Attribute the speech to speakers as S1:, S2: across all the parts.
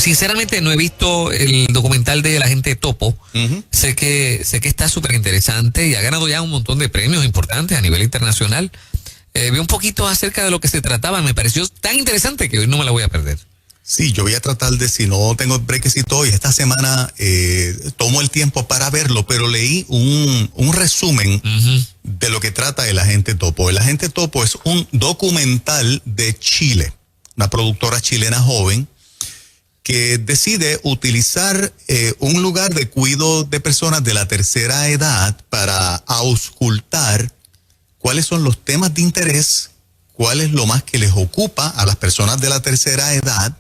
S1: sinceramente no he visto el documental de la gente Topo.
S2: Uh-huh.
S1: Sé que está súper interesante y ha ganado ya un montón de premios importantes a nivel internacional. Vi un poquito acerca de lo que se trataba, me pareció tan interesante que hoy no me la voy a perder.
S2: Sí, yo voy a tratar de, si no tengo el brequecito hoy, esta semana tomo el tiempo para verlo, pero leí un resumen
S1: Uh-huh.
S2: de lo que trata El Agente Topo. El Agente Topo es un documental de Chile, una productora chilena joven que decide utilizar un lugar de cuidado de personas de la tercera edad para auscultar cuáles son los temas de interés, cuál es lo más que les ocupa a las personas de la tercera edad.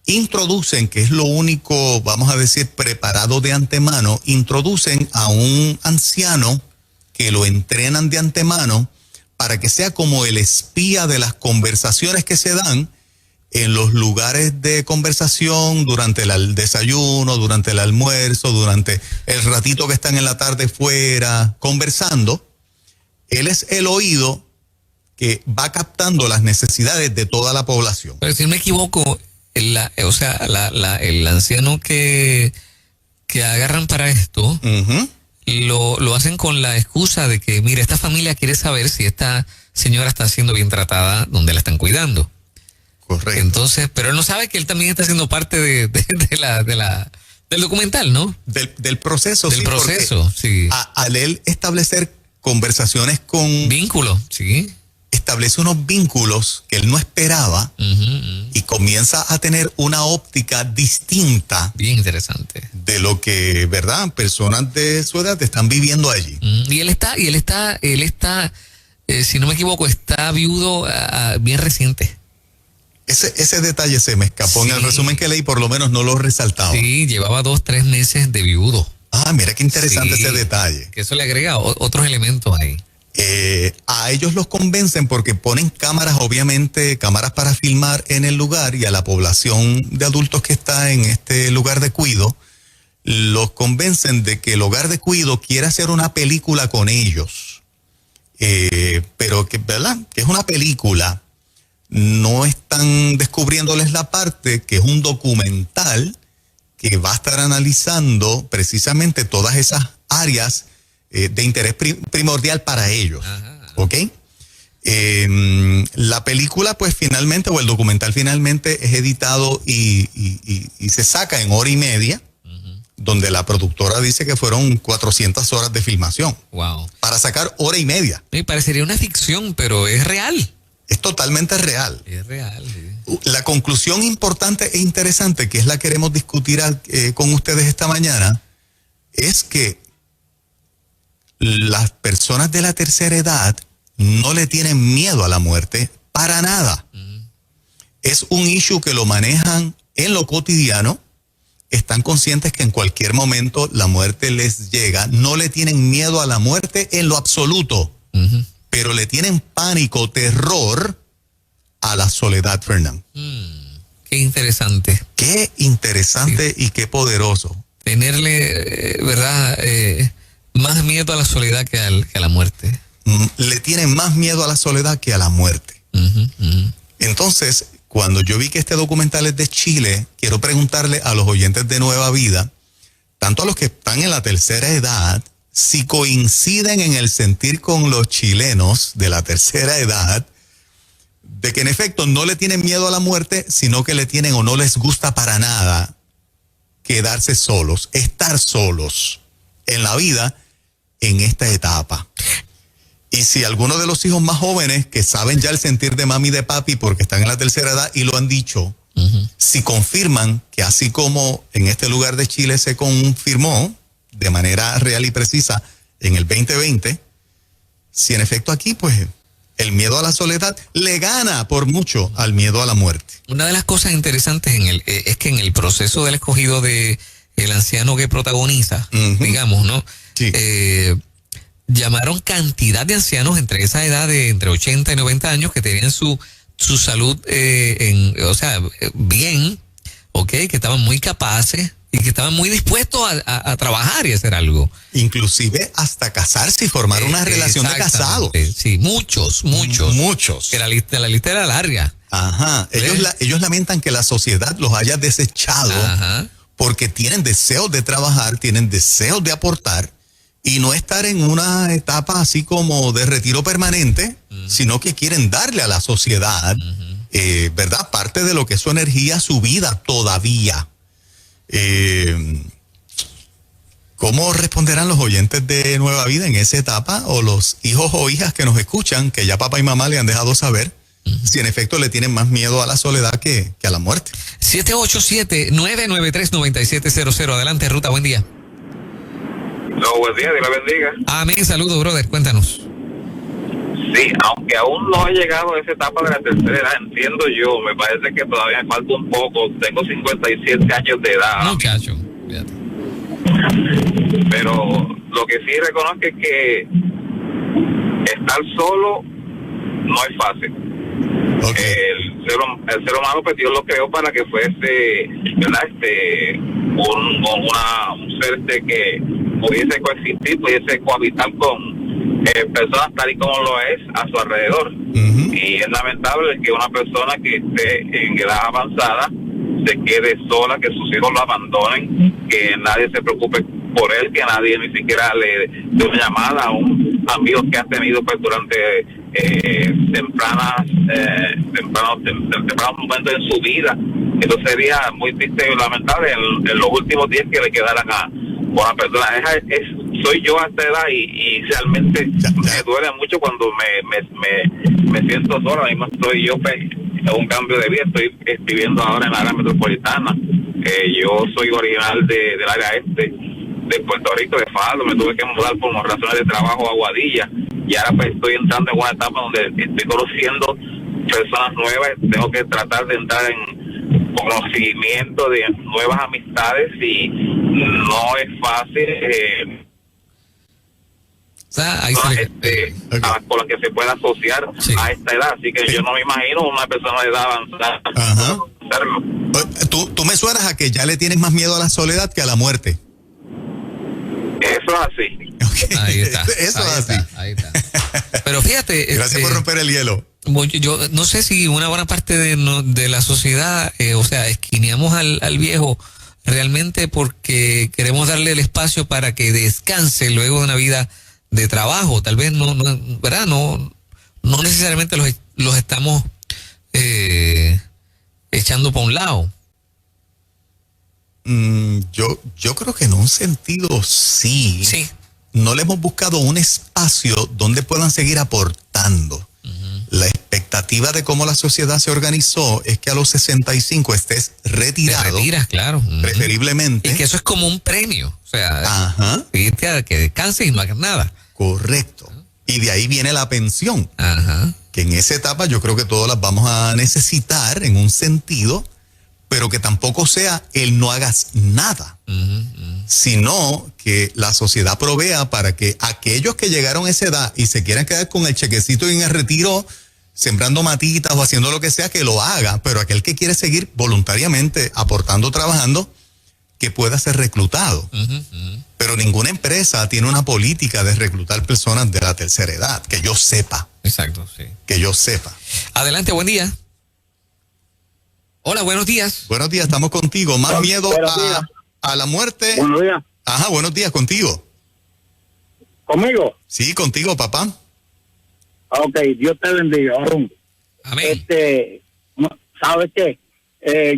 S2: Introducen, que es lo único, vamos a decir, preparado de antemano, introducen a un anciano que lo entrenan de antemano para que sea como el espía de las conversaciones que se dan en los lugares de conversación, durante el desayuno, durante el almuerzo, durante el ratito que están en la tarde fuera, conversando. Él es el oído que va captando las necesidades de toda la población.
S1: Pero si no me equivoco, el anciano que agarran para esto,
S2: Uh-huh.
S1: lo hacen con la excusa de que, mira, esta familia quiere saber si esta señora está siendo bien tratada donde la están cuidando.
S2: Correcto.
S1: Entonces, pero él no sabe que él también está siendo parte del documental, ¿no?
S2: Del proceso.
S1: Del
S2: sí,
S1: proceso, sí.
S2: Al él establecer conversaciones con...
S1: Vínculo, sí.
S2: Establece unos vínculos que él no esperaba.
S1: Uh-huh.
S2: Y comienza a tener una óptica distinta
S1: Bien interesante.
S2: de lo que, ¿verdad?, personas de su edad están viviendo allí.
S1: Y él está, si no me equivoco, está viudo bien reciente.
S2: Ese detalle se me escapó.
S1: Sí.
S2: En el resumen que leí, por lo menos no lo resaltaba.
S1: Sí, llevaba 2-3 meses de viudo.
S2: Ah, mira qué interesante
S1: Sí,
S2: ese detalle.
S1: que eso le agrega otros elementos ahí.
S2: A ellos los convencen porque ponen cámaras, obviamente, cámaras para filmar en el lugar, y a la población de adultos que está en este lugar de cuido, los convencen de que el hogar de cuido quiere hacer una película con ellos. Pero que, ¿verdad?, que es una película. No están descubriéndoles la parte que es un documental que va a estar analizando precisamente todas esas áreas de interés primordial para ellos.
S1: Ajá.
S2: ¿Ok? La película, pues finalmente, o el documental finalmente es editado y se saca en 1:30,
S1: Uh-huh.
S2: donde la productora dice que fueron 400 horas de filmación.
S1: Wow.
S2: Para sacar 1:30.
S1: Me parecería una ficción, pero es real.
S2: Es totalmente real.
S1: Es real, sí.
S2: La conclusión importante e interesante, que es la que queremos discutir con ustedes esta mañana, es que las personas de la tercera edad no le tienen miedo a la muerte para nada.
S1: Uh-huh.
S2: Es un issue que lo manejan en lo cotidiano, están conscientes que en cualquier momento la muerte les llega, no le tienen miedo a la muerte en lo absoluto.
S1: Uh-huh.
S2: Pero le tienen pánico, terror a la soledad, Fernán.
S1: Qué interesante.
S2: Qué interesante, sí, y qué poderoso.
S1: Tenerle, ¿verdad?, más miedo a la soledad que a la muerte.
S2: Le tienen más miedo a la soledad que a la muerte.
S1: Uh-huh, uh-huh.
S2: Entonces, cuando yo vi que este documental es de Chile, quiero preguntarle a los oyentes de Nueva Vida, tanto a los que están en la tercera edad, si coinciden en el sentir con los chilenos de la tercera edad, de que en efecto no le tienen miedo a la muerte, sino que le tienen, o no les gusta para nada, quedarse solos, estar solos en la vida en esta etapa. Y si alguno de los hijos más jóvenes que saben ya el sentir de mami y de papi porque están en la tercera edad y lo han dicho,
S1: Uh-huh.
S2: si confirman que así como en este lugar de Chile se confirmó de manera real y precisa en el 2020, si en efecto aquí, pues, el miedo a la soledad le gana por mucho al miedo a la muerte.
S1: Una de las cosas interesantes es que en el proceso del escogido de el anciano que protagoniza,
S2: Uh-huh.
S1: digamos, ¿no?
S2: Sí.
S1: Llamaron cantidad de ancianos entre esa edad de entre 80 y 90 años que tenían su salud bien, ¿ok? Que estaban muy capaces y que estaban muy dispuestos a trabajar y hacer algo.
S2: Inclusive hasta casarse y formar una relación de casados.
S1: Sí, muchos.
S2: Muchos.
S1: Que la lista era larga.
S2: Ajá. Ellos lamentan que la sociedad los haya desechado.
S1: Ajá.
S2: Porque tienen deseos de trabajar, tienen deseos de aportar y no estar en una etapa así como de retiro permanente, sino que quieren darle a la sociedad, ¿verdad? Parte de lo que es su energía, su vida todavía. ¿Cómo responderán los oyentes de Nueva Vida en esa etapa o los hijos o hijas que nos escuchan, que ya papá y mamá le han dejado saber? Si en efecto le tienen más miedo a la soledad que a la muerte.
S1: 787-993-9700. Adelante, Ruta, buen día.
S3: No, buen día, Dios la bendiga.
S1: Amén, saludos, brother, cuéntanos.
S3: Sí, aunque aún no he llegado a esa etapa de la tercera edad, entiendo yo, me parece que todavía me falta un poco. Tengo 57 años de edad.
S1: Muchacho, fíjate.
S3: Pero lo que sí reconozco es que estar solo no es fácil.
S2: Okay.
S3: El ser humano, pues Dios lo creó para que fuese, ¿verdad? Un ser que pudiese coexistir, pudiese cohabitar con personas tal y como lo es a su alrededor. Y es lamentable que una persona que esté en edad avanzada se quede sola, que sus hijos lo abandonen, que nadie se preocupe por él, que nadie ni siquiera le dé una llamada a un amigo que ha tenido pues durante tempranos momentos en su vida. Eso sería muy triste y lamentable en los últimos días que le quedaran a una persona. Soy yo a esta edad y realmente me duele mucho cuando me siento solo. Ahora mismo estoy yo pues, en un cambio de vida, estoy viviendo ahora en la área metropolitana. Yo soy original del área este de Puerto Rico, de Falo. Me tuve que mudar por razones de trabajo a Aguadilla y ahora pues estoy entrando en una etapa donde estoy conociendo personas nuevas. Tengo que tratar de entrar en conocimiento de nuevas amistades y no es fácil con las que se pueda asociar a esta edad, así que yo no me imagino una persona de edad avanzada.
S2: Ajá. Tú me suenas a que ya le tienes más miedo a la soledad que a la muerte.
S3: Eso es así.
S2: Okay.
S1: Ahí está.
S2: Eso es así.
S1: Ahí está. Pero fíjate.
S2: Gracias por romper el hielo.
S1: Yo no sé si una buena parte de la sociedad, esquineamos al viejo realmente porque queremos darle el espacio para que descanse luego de una vida de trabajo. Tal vez ¿verdad? No necesariamente los estamos echando para un lado.
S2: Yo creo que en un sentido sí.
S1: Sí.
S2: No le hemos buscado un espacio donde puedan seguir aportando. La expectativa de cómo la sociedad se organizó es que a los 65 estés retirado.
S1: Te retiras, claro.
S2: Preferiblemente.
S1: Y que eso es como un premio. O sea, pedirte a que descanses y no hagas nada.
S2: Correcto. Y de ahí viene la pensión.
S1: Ajá.
S2: Que en esa etapa yo creo que todas las vamos a necesitar en un sentido, pero que tampoco sea el no hagas nada, sino que la sociedad provea para que aquellos que llegaron a esa edad y se quieran quedar con el chequecito y en el retiro, sembrando matitas o haciendo lo que sea, que lo haga, pero aquel que quiere seguir voluntariamente aportando, trabajando, que pueda ser reclutado. Pero ninguna empresa tiene una política de reclutar personas de la tercera edad, que yo sepa.
S1: Exacto, sí.
S2: Que yo sepa.
S1: Adelante, buen día. Hola, buenos días.
S2: Buenos días, estamos contigo. ¿Más miedo a la muerte?
S4: Buenos días.
S2: Ajá, buenos días, contigo.
S4: ¿Conmigo?
S2: Sí, contigo, papá.
S4: Ok, Dios te bendiga, Arun.
S1: Amén.
S4: ¿Sabes qué?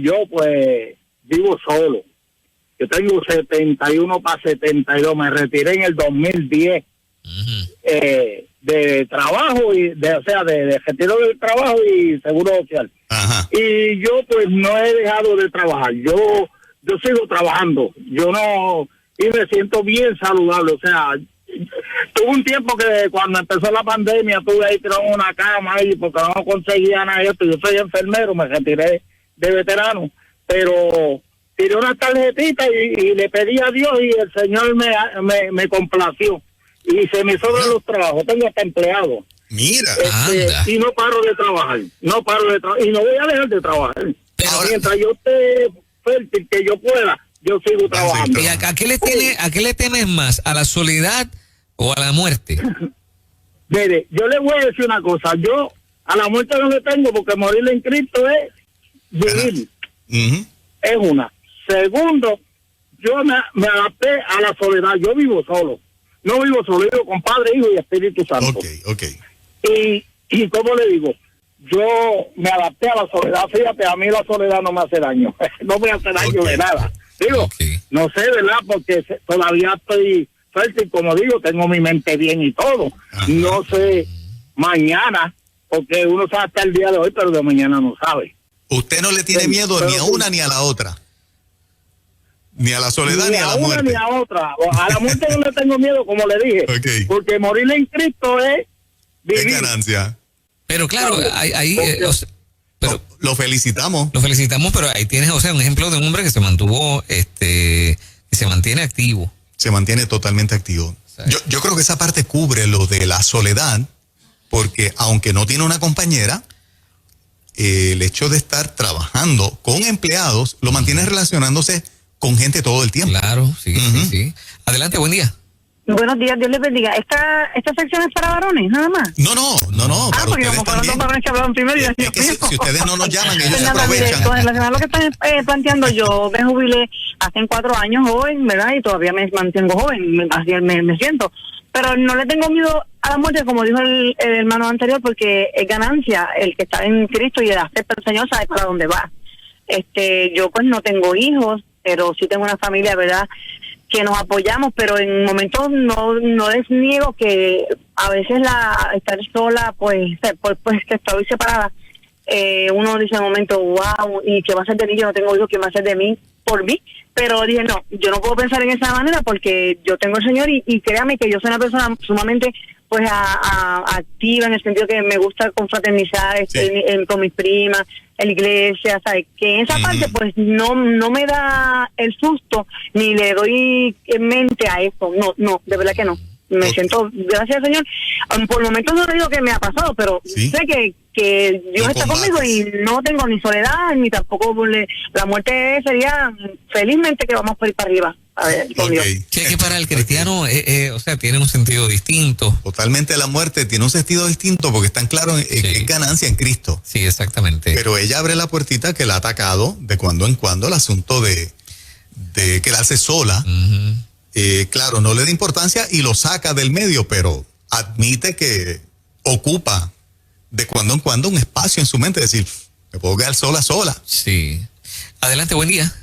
S4: Yo pues vivo solo. Yo tengo 71 para 72, me retiré en el 2010 de trabajo y de retiro del trabajo y seguro social.
S2: Ajá.
S4: Y yo pues no he dejado de trabajar. Yo sigo trabajando. Y me siento bien saludable. O sea, tuve un tiempo que cuando empezó la pandemia tuve ahí tirado en una cama ahí porque no conseguía nada de esto. Yo soy enfermero, me retiré de veterano, pero tiré una tarjetita y le pedí a Dios y el Señor me complació. Y se me sobran los trabajos, tengo hasta empleado.
S2: Mira.
S4: Y no paro de trabajar, y no voy a dejar de trabajar. Pero mientras yo esté fértil, que yo pueda, yo sigo trabajando.
S1: ¿Y a qué le temes más? ¿A la soledad o a la muerte?
S4: Mire, yo le voy a decir una cosa. Yo a la muerte no le tengo, porque morir en Cristo es vivir. Es una. Segundo, yo me adapté a la soledad. Yo vivo solo. No vivo solo, vivo con Padre, Hijo y Espíritu Santo.
S2: Ok.
S4: Y ¿cómo le digo? Yo me adapté a la soledad. Fíjate, a mí la soledad no me hace daño. No me hace daño de nada. Digo, no sé, ¿verdad? Porque todavía estoy fértil, como digo, tengo mi mente bien y todo. Ajá. No sé mañana, porque uno sabe hasta el día de hoy, pero de mañana no sabe.
S2: ¿Usted no le tiene miedo ni a una ni a la otra? Ni a la soledad ni a la muerte.
S4: Ni a otra. A la muerte no le tengo miedo, como le dije. Porque morir en Cristo es vivir.
S2: Es ganancia.
S1: Pero claro, ahí pero
S2: lo felicitamos.
S1: Lo felicitamos, pero ahí tienes, o sea, un ejemplo de un hombre que se mantuvo, que se mantiene activo.
S2: Se mantiene totalmente activo. Yo creo que esa parte cubre lo de la soledad, porque aunque no tiene una compañera, el hecho de estar trabajando con empleados lo mantiene relacionándose con gente todo el tiempo.
S1: Claro, sí. Adelante, buen día.
S5: Buenos días, Dios les bendiga. ¿Esta sección es para varones, nada más?
S2: No.
S5: Para porque como fueron dos varones que hablaron primero y
S2: es que si ustedes no nos llaman, ellos se aprovechan.
S5: Con relación a lo que están planteando, yo me jubilé hace 4 años joven, ¿verdad? Y todavía me mantengo joven, así me siento. Pero no le tengo miedo a la muerte, como dijo el hermano anterior, porque es ganancia el que está en Cristo y el acepta al Señor, sabe para dónde va. Yo pues no tengo hijos, pero sí tengo una familia, ¿verdad?, que nos apoyamos, pero en momentos no les niego que a veces estar sola, pues que estoy separada, uno dice en un momento, wow, ¿y qué va a ser de mí? Yo no tengo hijos, ¿qué va a ser de mí? Por mí. Pero dije, no, yo no puedo pensar en esa manera porque yo tengo el Señor y créame que yo soy una persona sumamente pues activa, en el sentido que me gusta confraternizar con mis primas, en la iglesia, ¿sabes? Que en esa parte pues no me da el susto ni le doy en mente a eso. No, de verdad que no. Me siento, gracias al Señor. Por el momento no digo que me ha pasado, pero sé que Dios está conmigo y no tengo ni soledad ni tampoco la muerte sería felizmente que vamos por ir para arriba. A ver, con Dios.
S1: Sí, que para el cristiano, o sea, tiene un sentido distinto.
S2: Totalmente, la muerte tiene un sentido distinto porque están claros que es ganancia en Cristo.
S1: Sí, exactamente.
S2: Pero ella abre la puertita que la ha atacado de cuando en cuando el asunto de quedarse sola. Claro, no le da importancia y lo saca del medio, pero admite que ocupa de cuando en cuando un espacio en su mente, decir, me puedo quedar sola.
S1: Sí. Adelante, buen día.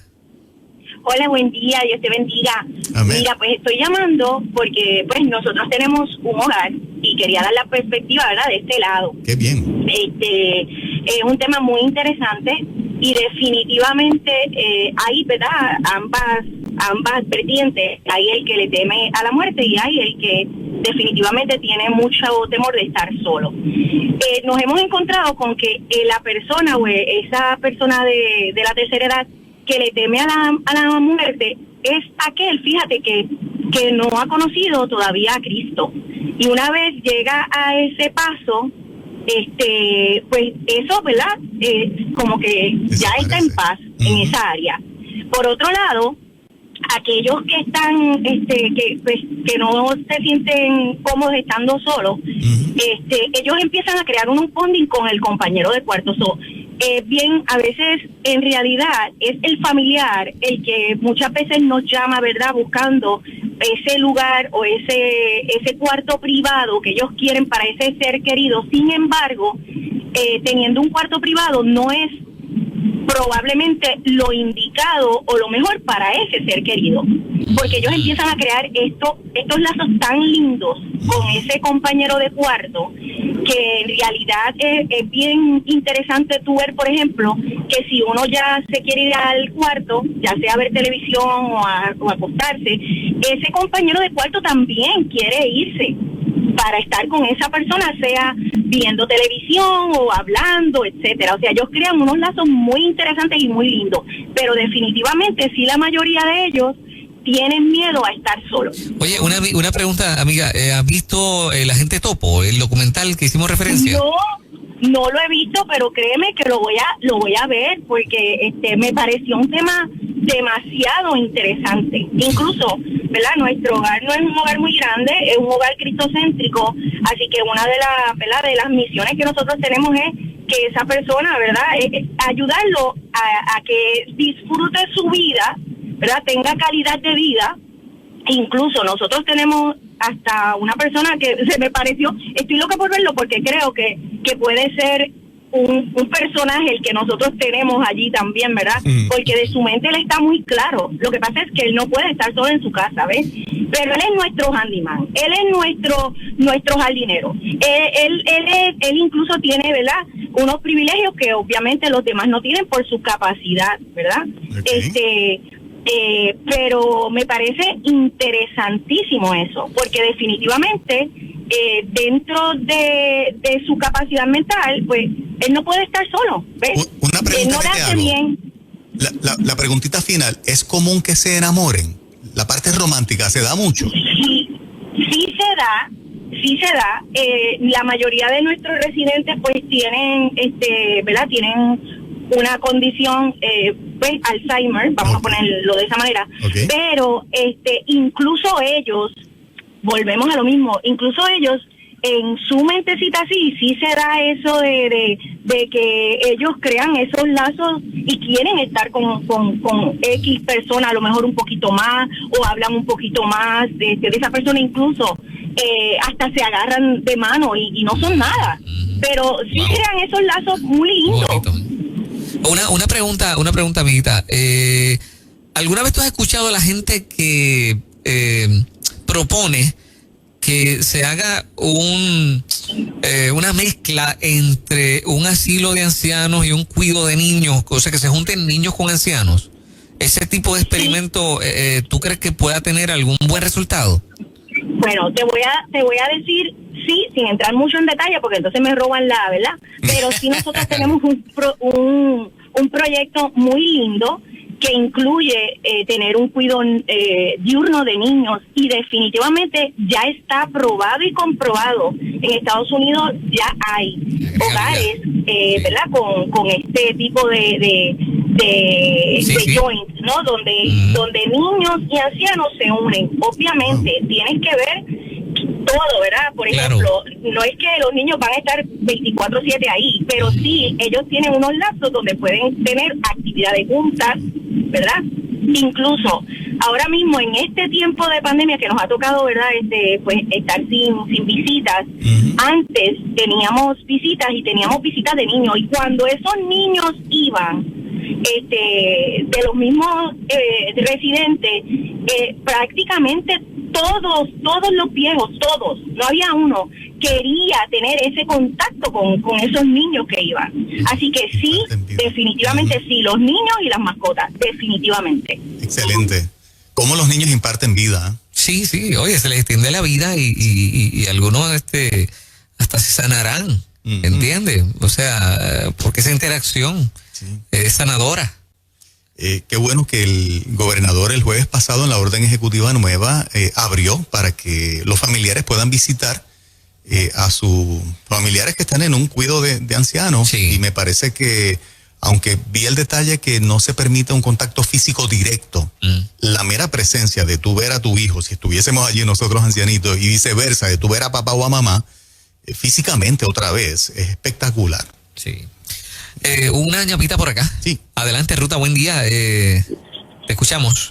S6: Hola, buen día, Dios te bendiga.
S2: Amén.
S6: Mira, pues estoy llamando porque pues nosotros tenemos un hogar y quería dar la perspectiva, ¿verdad?, de este lado.
S2: Qué bien.
S6: Es un tema muy interesante y definitivamente hay, ¿verdad?, ambas vertientes. Hay el que le teme a la muerte y hay el que definitivamente tiene mucho temor de estar solo. Nos hemos encontrado con que la persona o esa persona de la tercera edad que le teme a la muerte es aquel, fíjate, que no ha conocido todavía a Cristo. Y una vez llega a ese paso, pues eso, ¿verdad?, como que ya está en paz en esa área. Por otro lado, aquellos que están, que no se sienten cómodos estando solos, ellos empiezan a crear un bonding con el compañero de cuarto. Bien, a veces en realidad es el familiar el que muchas veces nos llama, ¿verdad?, buscando ese lugar o ese cuarto privado que ellos quieren para ese ser querido. Sin embargo, teniendo un cuarto privado no es probablemente lo indicado o lo mejor para ese ser querido, porque ellos empiezan a crear estos lazos tan lindos con ese compañero de cuarto, que en realidad es bien interesante tú ver, por ejemplo, que si uno ya se quiere ir al cuarto, ya sea a ver televisión o a acostarse, ese compañero de cuarto también quiere irse para estar con esa persona, sea viendo televisión o hablando, etcétera. O sea, ellos crean unos lazos muy interesantes y muy lindos, pero definitivamente sí, la mayoría de ellos tienen miedo a estar solos.
S1: Oye, una pregunta, amiga, ¿has visto El Agente Topo, el documental que hicimos referencia?
S6: No lo he visto, pero créeme que lo voy a ver porque me pareció un tema demasiado interesante. Incluso, ¿verdad? Nuestro hogar no es un hogar muy grande, es un hogar cristocéntrico, así que una de las misiones que nosotros tenemos es que esa persona, ¿verdad? Ayudarlo a que disfrute su vida, ¿verdad? Tenga calidad de vida. Incluso nosotros tenemos hasta una persona que se me pareció, estoy loca por verlo porque creo que puede ser un personaje el que nosotros tenemos allí también, ¿verdad? Porque de su mente él está muy claro. Lo que pasa es que él no puede estar solo en su casa, ¿ves? Pero él es nuestro handyman, él es nuestro jardinero. Él incluso tiene, ¿verdad?, unos privilegios que obviamente los demás no tienen por su capacidad, ¿verdad?
S2: Okay.
S6: Pero me parece interesantísimo eso, porque definitivamente dentro de su capacidad mental, pues él no puede estar solo, ¿ves?
S2: Una pregunta
S6: no
S2: que
S6: le
S2: te
S6: hace
S2: hago.
S6: bien.
S2: La preguntita final, ¿es común que se enamoren? La parte romántica, ¿se da mucho?
S6: Sí se da. La mayoría de nuestros residentes pues tienen, ¿verdad? Tienen una condición, pues Alzheimer, vamos a ponerlo de esa manera.
S2: Okay.
S6: Pero incluso ellos, volvemos a lo mismo, incluso ellos en su mentecita sí se da eso de que ellos crean esos lazos y quieren estar con X persona, a lo mejor un poquito más, o hablan un poquito más de esa persona, incluso hasta se agarran de mano y no son nada, pero sí crean esos lazos muy lindos.
S1: Una pregunta, amiguita. ¿Alguna vez tú has escuchado a la gente que propone que se haga una mezcla entre un asilo de ancianos y un cuido de niños, o sea, que se junten niños con ancianos? ¿Ese tipo de experimento tú crees que pueda tener algún buen resultado?
S6: Bueno, te voy a decir sí, sin entrar mucho en detalle, porque entonces me roban la, ¿verdad? Pero sí nosotros tenemos un proyecto muy lindo que incluye tener un cuidado diurno de niños, y definitivamente ya está probado y comprobado. En Estados Unidos ya hay hogares, ¿verdad? Con este tipo de joint, ¿no? Donde niños y ancianos se unen. Obviamente tienes que ver todo, ¿verdad? Por ejemplo, no es que los niños van a estar 24/7 ahí, pero sí, ellos tienen unos lapsos donde pueden tener actividades juntas, ¿verdad? Incluso ahora mismo en este tiempo de pandemia que nos ha tocado, ¿verdad? Pues estar sin visitas. Antes teníamos visitas y teníamos visitas de niños, y cuando esos niños iban de los mismos residentes, prácticamente todos los viejos, todos, no había uno, quería tener ese contacto con esos niños que iban. Así que sí, definitivamente sí, los niños y las mascotas, definitivamente.
S2: Excelente. ¿Cómo los niños imparten vida?
S1: Sí, oye, se les extiende la vida y algunos hasta se sanarán, ¿entiendes? O sea, porque esa interacción es sanadora.
S2: Qué bueno que el gobernador el jueves pasado en la orden ejecutiva nueva abrió para que los familiares puedan visitar a sus familiares que están en un cuidado de ancianos. Y me parece que, aunque vi el detalle que no se permite un contacto físico directo, la mera presencia de tú ver a tu hijo, si estuviésemos allí nosotros ancianitos, y viceversa, de tú ver a papá o a mamá, físicamente otra vez, es espectacular.
S1: Sí. Una ñapita por acá.
S2: Sí.
S1: Adelante, Ruta, buen día. Te escuchamos.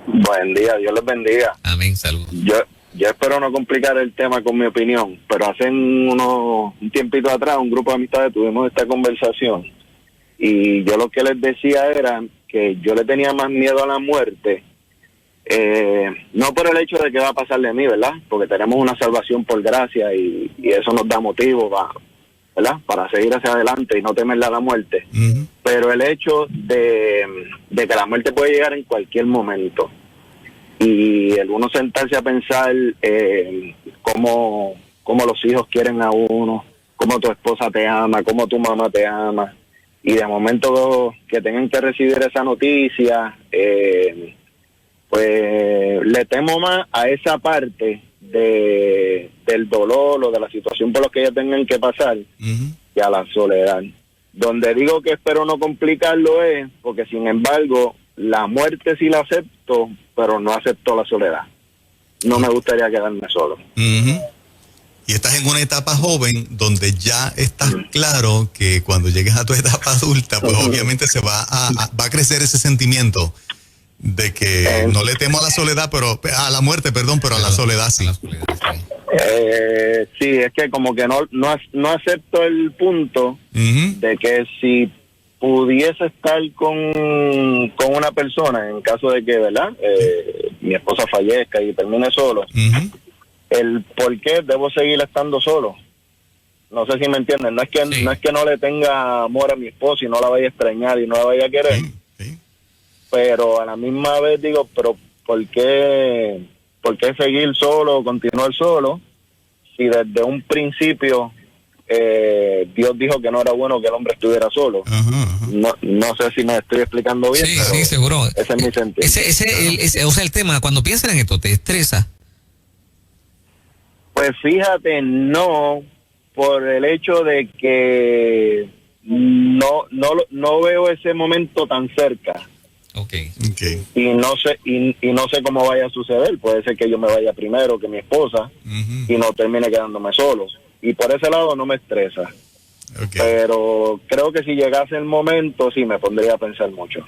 S7: Buen día, Dios les bendiga.
S1: Amén, saludos.
S7: Yo espero no complicar el tema con mi opinión, pero hace un tiempito atrás, un grupo de amistades tuvimos esta conversación, y yo lo que les decía era que yo le tenía más miedo a la muerte, no por el hecho de que va a pasar de mí, ¿verdad? Porque tenemos una salvación por gracia, y eso nos da motivo ¿verdad? Para seguir hacia adelante y no temerle a la muerte. Pero el hecho de que la muerte puede llegar en cualquier momento, y el uno sentarse a pensar cómo los hijos quieren a uno, cómo tu esposa te ama, cómo tu mamá te ama, y de momento que tengan que recibir esa noticia, pues le temo más a esa parte del dolor o de la situación por la que ellos tengan que pasar, que a la soledad. Donde digo que espero no complicarlo es porque, sin embargo, la muerte sí la acepto, pero no acepto la soledad. No me gustaría quedarme solo.
S2: Ujú. Y estás en una etapa joven donde ya estás claro que cuando llegues a tu etapa adulta, pues obviamente se va a crecer ese sentimiento de que no le temo a la soledad, pero a la muerte, perdón, pero a la soledad sí.
S7: Sí, es que como que no acepto el punto de que si pudiese estar con una persona, en caso de que, ¿verdad? Mi esposa fallezca y termine solo, el por qué debo seguir estando solo. No sé si me entienden. No es que no le tenga amor a mi esposa y no la vaya a extrañar y no la vaya a querer.
S2: Sí.
S7: Pero a la misma vez digo, pero ¿por qué seguir solo o continuar solo si desde un principio Dios dijo que no era bueno que el hombre estuviera solo? No sé si me estoy explicando bien.
S1: Sí, sí, seguro.
S7: Ese es mi sentido.
S1: O sea, el tema, cuando piensas en esto, ¿te estresa?
S7: Pues fíjate, no, por el hecho de que no veo ese momento tan cerca.
S1: Okay.
S7: Y no sé cómo vaya a suceder. Puede ser que yo me vaya primero que mi esposa y no termine quedándome solo. Y por ese lado no me estresa. Pero creo que si llegase el momento, sí me pondría a pensar mucho.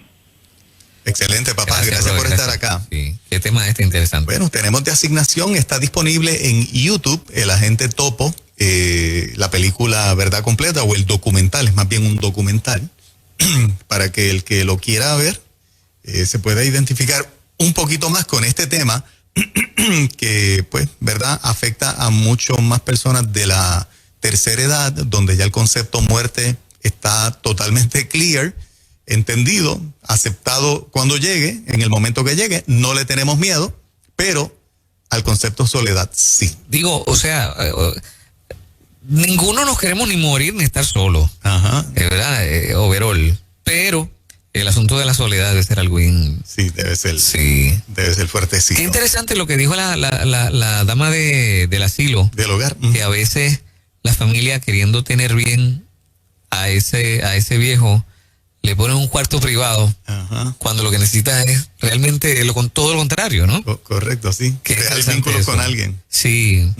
S2: Excelente, papá. Gracias por estar acá.
S1: Sí, qué tema interesante.
S2: Bueno, tenemos de asignación, está disponible en YouTube, El Agente Topo, la película Verdad Completa, o el documental, es más bien un documental, para que el que lo quiera ver se pueda identificar un poquito más con este tema que, pues, verdad, afecta a mucho más personas de la tercera edad, donde ya el concepto muerte está totalmente clear, entendido, aceptado cuando llegue, en el momento que llegue, no le tenemos miedo, pero al concepto soledad sí.
S1: Digo, o sea, ninguno nos queremos ni morir ni estar solo, ¿verdad? Overall, pero el asunto de la soledad debe ser algo
S2: sí, debe ser fuertecito.
S1: Qué interesante lo que dijo la dama del asilo.
S2: Del hogar.
S1: Que a veces la familia, queriendo tener bien a ese viejo, le ponen un cuarto privado cuando lo que necesita es realmente con todo lo contrario, ¿no?
S2: Correcto, sí. Crear vínculos con alguien.
S1: Sí.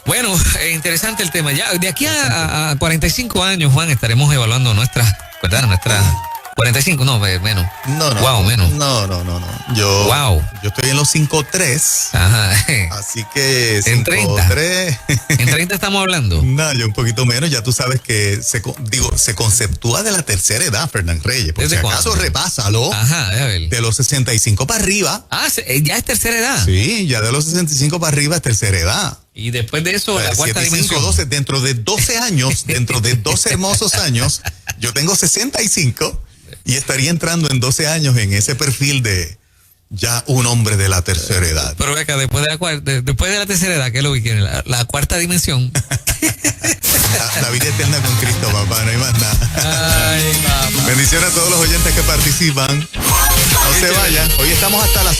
S1: Bueno, interesante el tema. Ya de aquí a 45 años, Juan, estaremos evaluando nuestras 45, no, menos.
S2: No.
S1: Wow, menos.
S2: No. Yo estoy en los 5'3".
S1: Ajá.
S2: Así que
S1: en 30.
S2: 3.
S1: ¿En 30 estamos hablando?
S2: No, yo un poquito menos. Ya tú sabes que se conceptúa de la tercera edad, Fernán Reyes. Por si acaso, repásalo.
S1: Ajá, a ver.
S2: De los 65 para arriba.
S1: Ah, ya es tercera edad.
S2: Sí, ya de los 65 para arriba es tercera edad.
S1: Y después de eso, la cuarta dimensión.
S2: 12, dentro de 12 años, dentro de 12 hermosos años, yo tengo 65 y estaría entrando en 12 años en ese perfil de ya un hombre de la tercera edad.
S1: Pero acá, después de la tercera edad, ¿qué es lo que quieren? La cuarta dimensión.
S2: La vida eterna con Cristo, papá, no hay más nada.
S1: Ay, papá.
S2: Bendiciones a todos los oyentes que participan. No se vayan. Hoy estamos hasta las